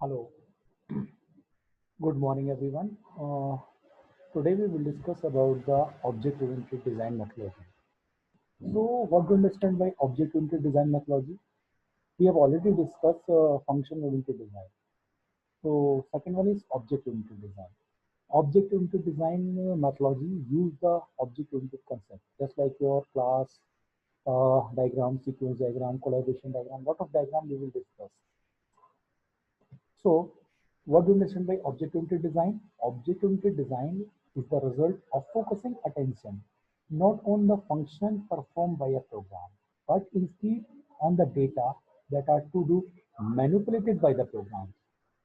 Hello, good morning everyone. Today we will discuss about the object-oriented design methodology. So, what to understand by object-oriented design methodology? We have already discussed function-oriented design. So, second one is object-oriented design. Object-oriented design methodology use the object-oriented concept, just like your class diagram, sequence diagram, collaboration diagram. Lot of diagram we will discuss. So, what do you understand by object-oriented design? Object-oriented design is the result of focusing attention not on the function performed by a program, but instead on the data that are to be manipulated by the program.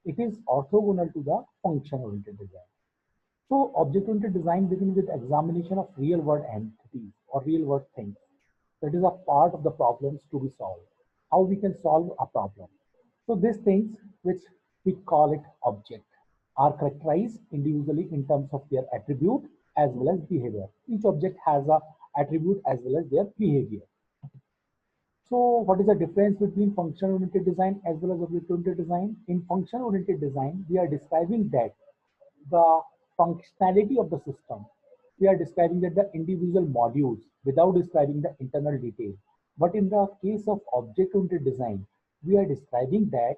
It is orthogonal to the function-oriented design. So, object-oriented design begins with examination of real-world entities or real-world things. That is a part of the problems to be solved. How we can solve a problem. So these things, which we call it object, are characterized individually in terms of their attribute as well as behavior. Each object has a attribute as well as their behavior. So what is the difference between function-oriented design as well as object-oriented design? In function-oriented design, we are describing that the functionality of the system. We are describing that the individual modules without describing the internal detail. But in the case of object-oriented design, we are describing that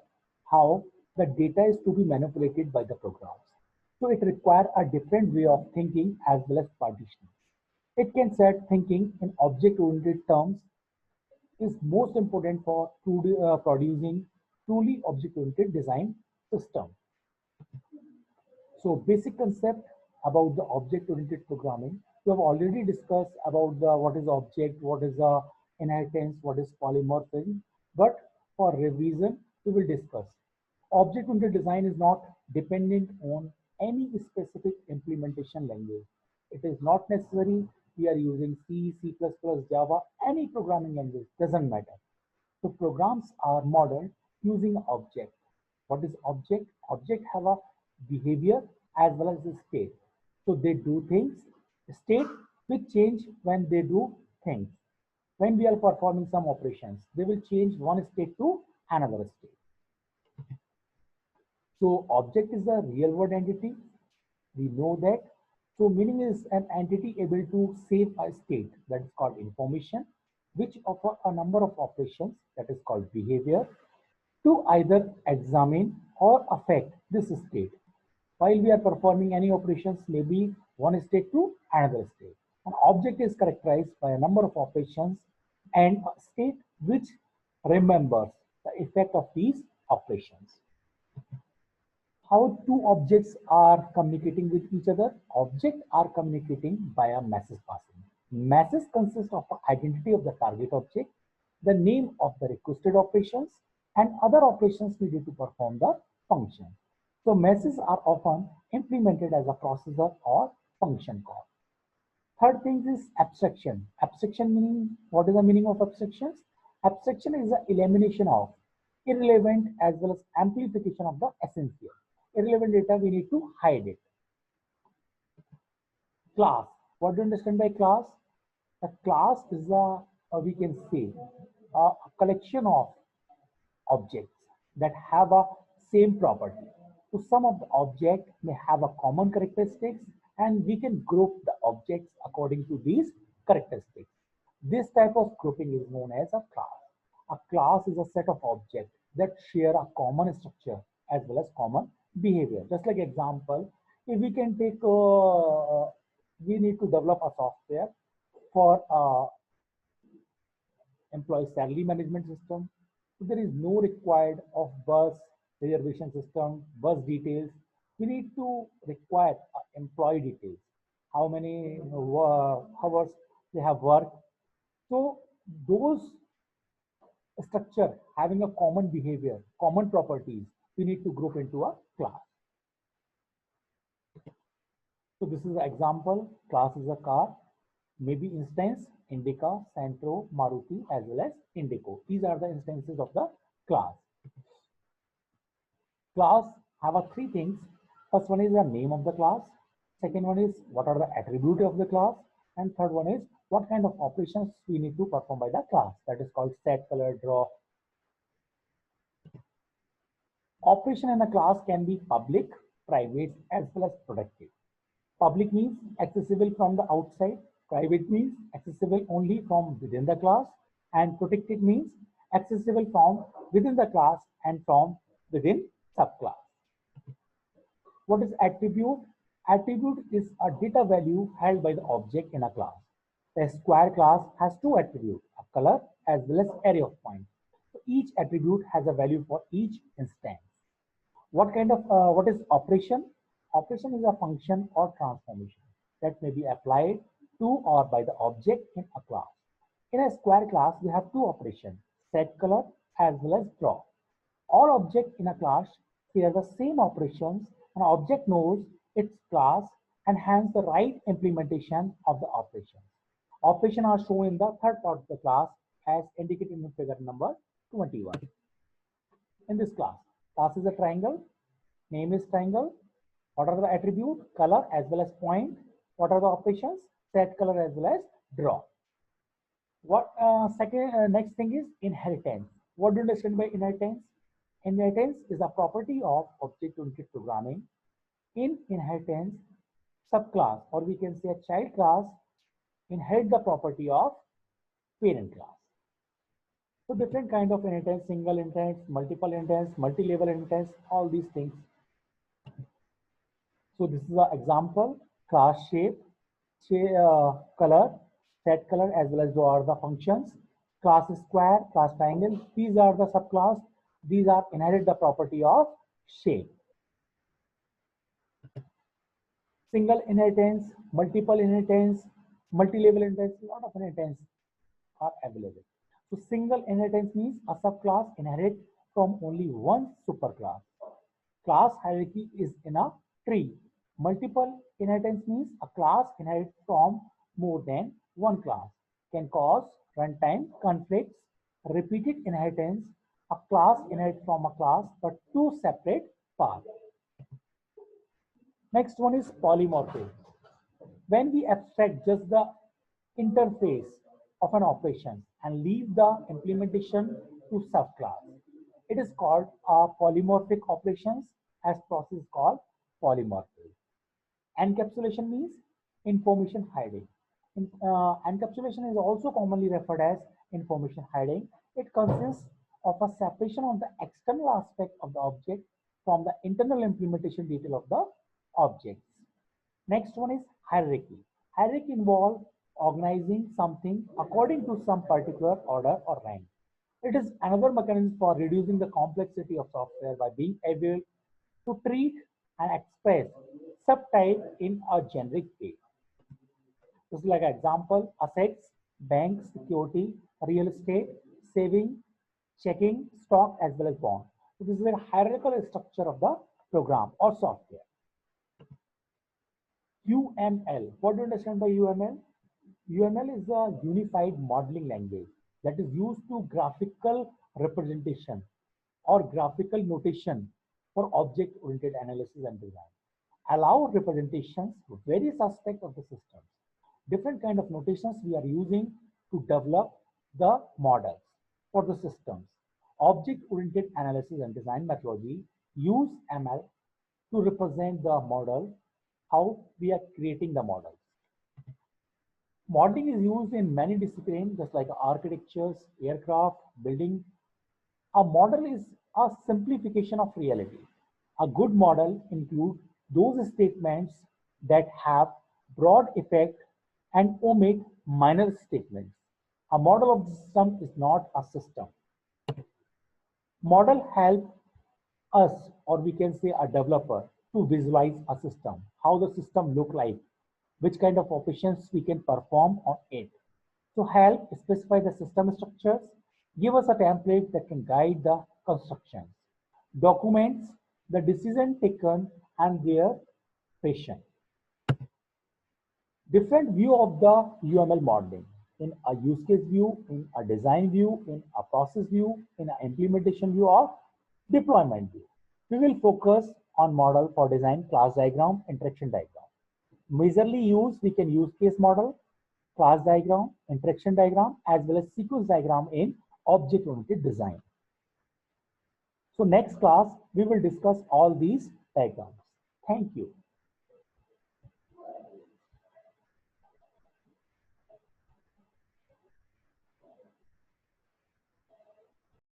how the data is to be manipulated by the programs. So it requires a different way of thinking as well as partitioning. It can set thinking in object-oriented terms is most important for producing truly object-oriented design system. So basic concept about the object-oriented programming. We have already discussed about the what is object, what is the inheritance, what is polymorphism. But for revision, we will discuss. Object-oriented design is not dependent on any specific implementation language. It is not necessary we are using C, C++, Java, any programming language, doesn't matter. So programs are modeled using object. What is object? Object have a behavior as well as a state. So they do things, state which change when they do things. When we are performing some operations, they will change one state to another state. So object is a real world entity. We know that. So meaning is an entity able to save a state that is called information, which offer a number of operations that is called behavior to either examine or affect this state. While we are performing any operations, maybe one state to another state. An object is characterized by a number of operations and a state which remembers the effect of these operations. How two objects are communicating with each other? Objects are communicating via message passing. Message consists of the identity of the target object, the name of the requested operations, and other operations needed to perform the function. So messages are often implemented as a processor or function call. Third thing is abstraction. Abstraction meaning, what is the meaning of abstractions? Abstraction is the elimination of irrelevant as well as amplification of the essential. Irrelevant data, we need to hide it. Class. What do you understand by class? A class is we can say, a collection of objects that have a same property. So some of the objects may have a common characteristics and we can group the objects according to these characteristics. This type of grouping is known as a class. A class is a set of objects that share a common structure as well as common behavior. Just like example, if we can take, we need to develop a software for employee salary management system. So there is no required of bus reservation system, bus details. We need to require employee details, how many hours they have worked. So those structure having a common behavior, common properties, we need to group into a class. So this is an example. Class is a car, maybe instance, Indica, Santro, Maruti, as well as Indico. These are the instances of the class. Class have a three things. First one is the name of the class. Second one is what are the attributes of the class. And third one is what kind of operations we need to perform by the class. That is called set, color, draw. Operation in a class can be public, private, as well as protected. Public means accessible from the outside, private means accessible only from within the class, and protected means accessible from within the class and from within subclass. What is attribute? Attribute is a data value held by the object in a class. The square class has two attributes, a color as well as array of points. So each attribute has a value for each instance. What is operation? Operation is a function or transformation that may be applied to or by the object in a class. In a square class, we have two operations, set color as well as draw. All objects in a class share the same operations. An object knows its class and hence the right implementation of the operations. Operations are shown in the third part of the class as indicated in figure number 21. In this class is a triangle, name is triangle. What are the attributes? Color as well as point. What are the operations? Set color as well as draw. Next thing is inheritance. What do you understand by inheritance? Inheritance is a property of object-oriented programming. In inheritance, subclass or we can say a child class inherit the property of parent class. So different kind of inheritance, single inheritance, multiple inheritance, multi-level inheritance, all these things. So this is an example, class shape, color, set color as well as draw are the functions. Class square, class triangle, these are the subclass. These are inherit the property of shape. Single inheritance, multiple inheritance, multi-level inheritance, a lot of inheritance are available. So single inheritance means a subclass inherit from only one superclass. Class hierarchy is in a tree. Multiple inheritance means a class inherits from more than one class. Can cause runtime conflicts. Repeated inheritance, a class inherits from a class but two separate paths. Next one is polymorphism. When we abstract just the interface of an operation and leave the implementation to subclass, it is called polymorphic operations as process is called polymorphism. Encapsulation means information hiding. Encapsulation is also commonly referred as information hiding. It consists of a separation of the external aspect of the object from the internal implementation detail of the objects. Next one is hierarchy. Hierarchy involves organizing something according to some particular order or rank. It is another mechanism for reducing the complexity of software by being able to treat and express subtype in a generic way. This is like an example, assets, bank, security, real estate, saving, checking, stock as well as bond. So this is a hierarchical structure of the program or software. UML. What do you understand by UML? UML is a unified modeling language that is used to graphical representation or graphical notation for object-oriented analysis and design. Allow representations for various aspects of the system. Different kind of notations we are using to develop the models for the systems. Object-oriented analysis and design methodology use ML to represent the model, how we are creating the models. Modeling is used in many disciplines, just like architectures, aircraft, building. A model is a simplification of reality. A good model includes those statements that have broad effect and omit minor statements. A model of the system is not a system. Model help us, or we can say a developer, to visualize a system, how the system look like, which kind of operations we can perform on it. To help specify the system structures, give us a template that can guide the constructions, documents the decision taken and their patient. Different view of the UML modeling, in a use case view, in a design view, in a process view, in an implementation view, or deployment view. We will focus on model for design, class diagram, interaction diagram. Majorly used, we can use case model, class diagram, interaction diagram, as well as sequence diagram in object-oriented design. So next class, we will discuss all these diagrams. Thank you.